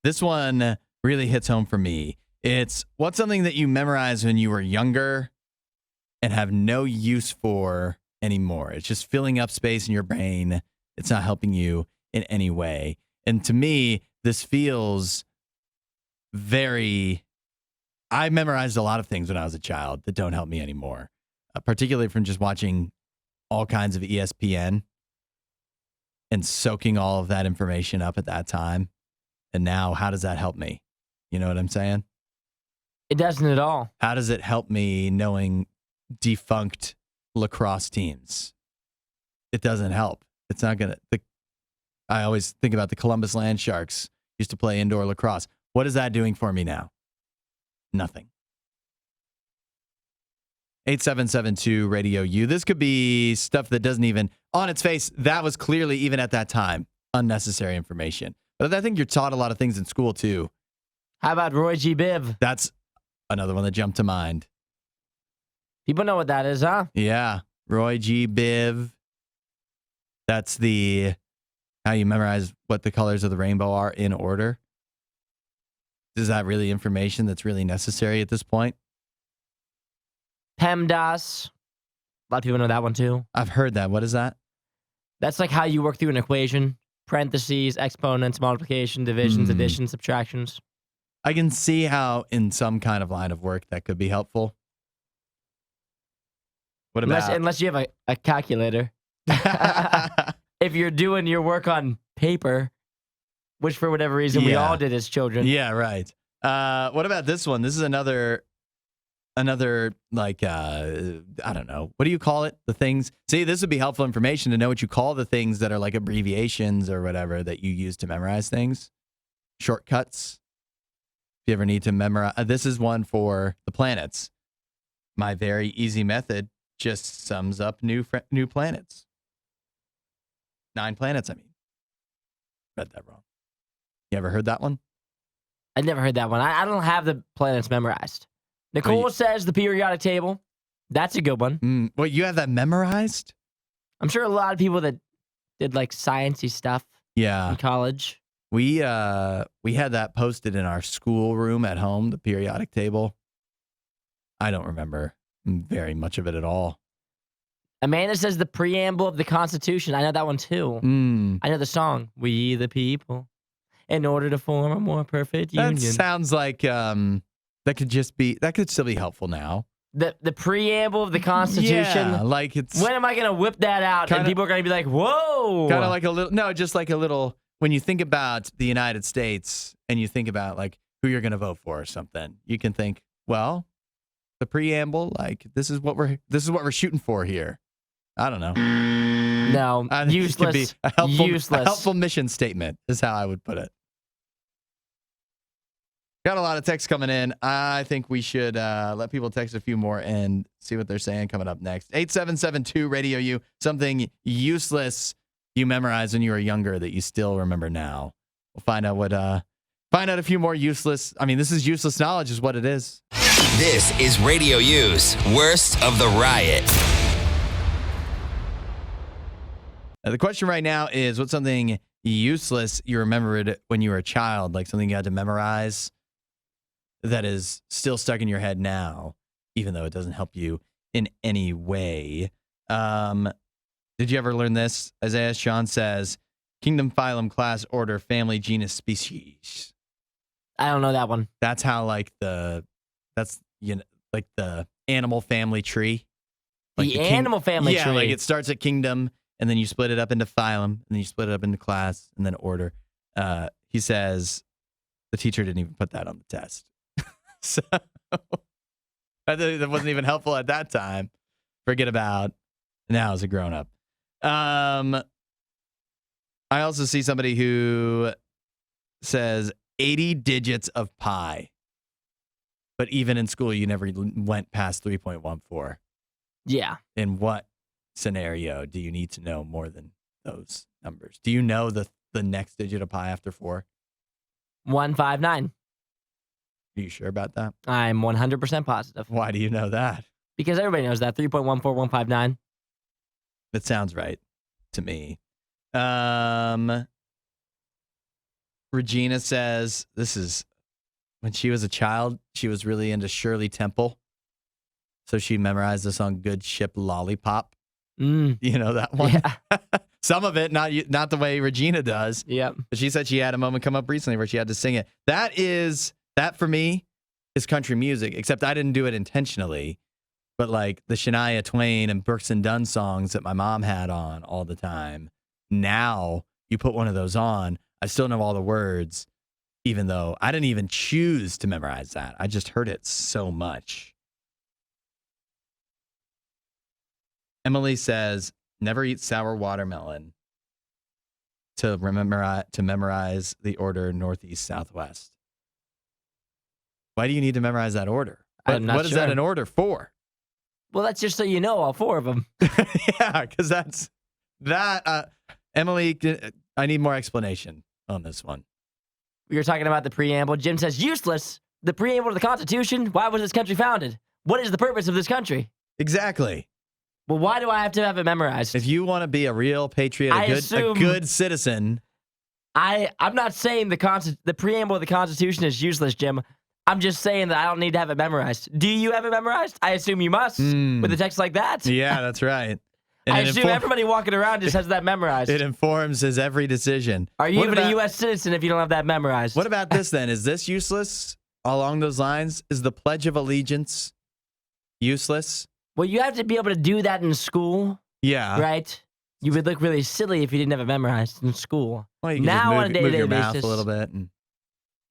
This one really hits home for me. It's what's something that you memorized when you were younger and have no use for anymore. It's just filling up space in your brain. It's not helping you in any way. And to me, this feels I memorized a lot of things when I was a child that don't help me anymore, particularly from just watching all kinds of ESPN and soaking all of that information up at that time. And now, how does that help me? You know what I'm saying? It doesn't at all. How does it help me knowing defunct lacrosse teams? It doesn't help. It's not going to. I always think about the Columbus Land Sharks used to play indoor lacrosse. What is that doing for me now? Nothing. 8772 Radio U. This could be stuff that doesn't even, on its face, that was clearly, even at that time, unnecessary information. But I think you're taught a lot of things in school, too. How about Roy G. Biv? That's another one that jumped to mind. People know what that is, huh? Yeah. Roy G. Biv. That's how you memorize what the colors of the rainbow are in order. Is that really information that's really necessary at this point? PEMDAS. A lot of people know that one, too. I've heard that. What is that? That's like how you work through an equation. Parentheses, exponents, multiplication, divisions, additions, subtractions. I can see how in some kind of line of work that could be helpful. What about? Unless you have a calculator. If you're doing your work on paper, which for whatever reason we all did as children. Yeah, right. What about this one? This is another like, I don't know. What do you call it? The things. See, this would be helpful information to know what you call the things that are like abbreviations or whatever that you use to memorize things. Shortcuts. If you ever need to memorize. This is one for the planets. My very easy method just sums up new planets. 9 planets, I mean. Read that wrong. You ever heard that one? I never heard that one. I don't have the planets memorized. Nicole says the periodic table. That's a good one. Wait, you have that memorized? I'm sure a lot of people that did like sciencey stuff in college. We had that posted in our school room at home, the periodic table. I don't remember very much of it at all. Amanda says the preamble of the Constitution. I know that one too. I know the song, "We the People, in order to form a more perfect union." That sounds like that could still be helpful now. The preamble of the Constitution. Yeah, like it's. When am I gonna whip that out? And people are gonna be like, "Whoa!" Kind of like just like a little. When you think about the United States and you think about like who you're gonna vote for or something, you can think, well, the preamble, like this is what we're shooting for here. I don't know. No, useless. It could be a helpful mission statement is how I would put it. Got a lot of texts coming in. I think we should let people text a few more and see what they're saying coming up next. 8772 Radio U. Something useless you memorized when you were younger that you still remember now. We'll find out a few more useless. I mean, this is useless knowledge is what it is. This is Radio U's Worst of the Riot. The question right now is, what's something useless you remembered when you were a child, like something you had to memorize that is still stuck in your head now, even though it doesn't help you in any way? Did you ever learn this? Isaiah Sean says, kingdom, phylum, class, order, family, genus, species. I don't know that one. That's how like the animal family tree. Like the animal family tree. Yeah, like it starts at kingdom, and then you split it up into phylum, and then you split it up into class, and then order. He says the teacher didn't even put that on the test. So that wasn't even helpful at that time. Forget about now as a grown-up. I also see somebody who says 80 digits of pi. But even in school, you never went past 3.14. Yeah. In what scenario do you need to know more than those numbers? Do you know the next digit of pi after 4? 159. Are you sure about that? I'm 100% positive. Why do you know that? Because everybody knows that. 3.14159. That sounds right to me. Regina says this is when she was a child, she was really into Shirley Temple. So she memorized the song Good Ship Lollipop. You know that one? Yeah. Some of it, not the way Regina does. Yep. But she said she had a moment come up recently where she had to sing it. That for me is country music, except I didn't do it intentionally. But like the Shania Twain and Brooks and Dunn songs that my mom had on all the time. Now you put one of those on, I still know all the words, even though I didn't even choose to memorize that. I just heard it so much. Emily says, never eat sour watermelon to memorize the order northeast, southwest. Why do you need to memorize that order? What is that an order for? Well, that's just so you know all four of them. Yeah, because Emily, I need more explanation on this one. We were talking about the preamble. Jim says, useless. The preamble to the Constitution. Why was this country founded? What is the purpose of this country? Exactly. Well, why do I have to have it memorized? If you want to be a real patriot, a good citizen. I'm not saying the preamble of the Constitution is useless, Jim. I'm just saying that I don't need to have it memorized. Do you have it memorized? I assume you must with a text like that. Yeah, that's right. And I assume everybody walking around just has that memorized. It informs his every decision. Are you even a U.S. citizen if you don't have that memorized? What about this then? Is this useless along those lines? Is the Pledge of Allegiance useless? Well, you have to be able to do that in school. Yeah. Right? You would look really silly if you didn't have it memorized in school. Well, you can now just on a day-to-day move your basis, mouth a little bit. And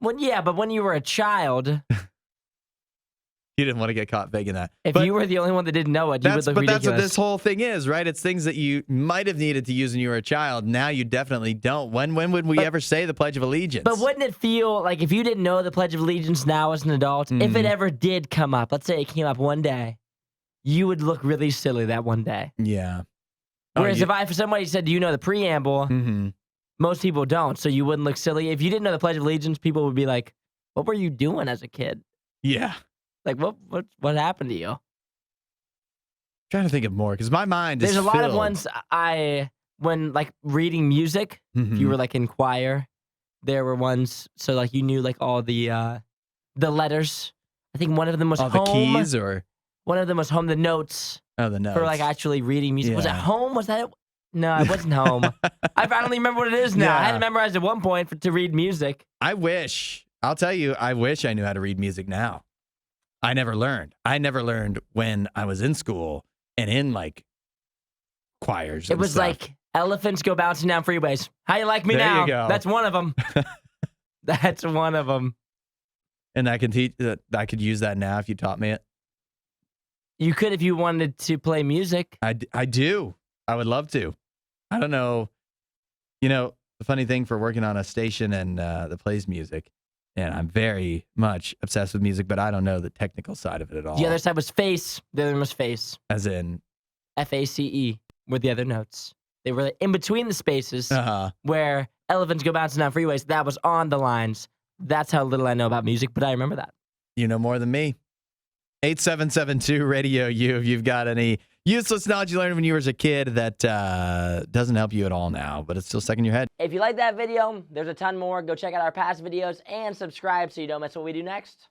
well, yeah, but when you were a child, you didn't want to get caught begging that. If you were the only one that didn't know it, you would look ridiculous. That's what this whole thing is, right? It's things that you might have needed to use when you were a child. Now you definitely don't. When would we ever say the Pledge of Allegiance? But wouldn't it feel like if you didn't know the Pledge of Allegiance now as an adult, if it ever did come up, let's say it came up one day, you would look really silly that one day. Yeah. Whereas if somebody said, do you know the preamble? Most people don't, so you wouldn't look silly. If you didn't know the Pledge of Allegiance, people would be like, what were you doing as a kid? Yeah. Like, what happened to you? I'm trying to think of more, because my mind is There's a filled. lot of ones when like reading music, if you were like in choir, there were ones, so like you knew like all the letters. I think one of them was home. The keys or? One of them was home, the notes. Oh, the notes. For like actually reading music. Yeah. Was it home? Was that it? No, it wasn't home. I don't even remember what it is now. Yeah. I had it memorized at one point to read music. I'll tell you, I wish I knew how to read music now. I never learned. I never learned when I was in school and in like choirs. It was like elephants go bouncing down freeways. How you like me there now? You go. That's one of them. That's one of them. And I could use that now if you taught me it. You could if you wanted to play music. I do. I would love to. I don't know. You know, the funny thing for working on a station and that plays music, and I'm very much obsessed with music, but I don't know the technical side of it at all. The other side was face. The other one was face. As in? FACE were the other notes. They were in between the spaces where elephants go bouncing down freeways. That was on the lines. That's how little I know about music, but I remember that. You know more than me. 8772 Radio U. If you've got any useless knowledge you learned when you were a kid that doesn't help you at all now, but it's still stuck in your head. If you like that video, there's a ton more. Go check out our past videos and subscribe so you don't miss what we do next.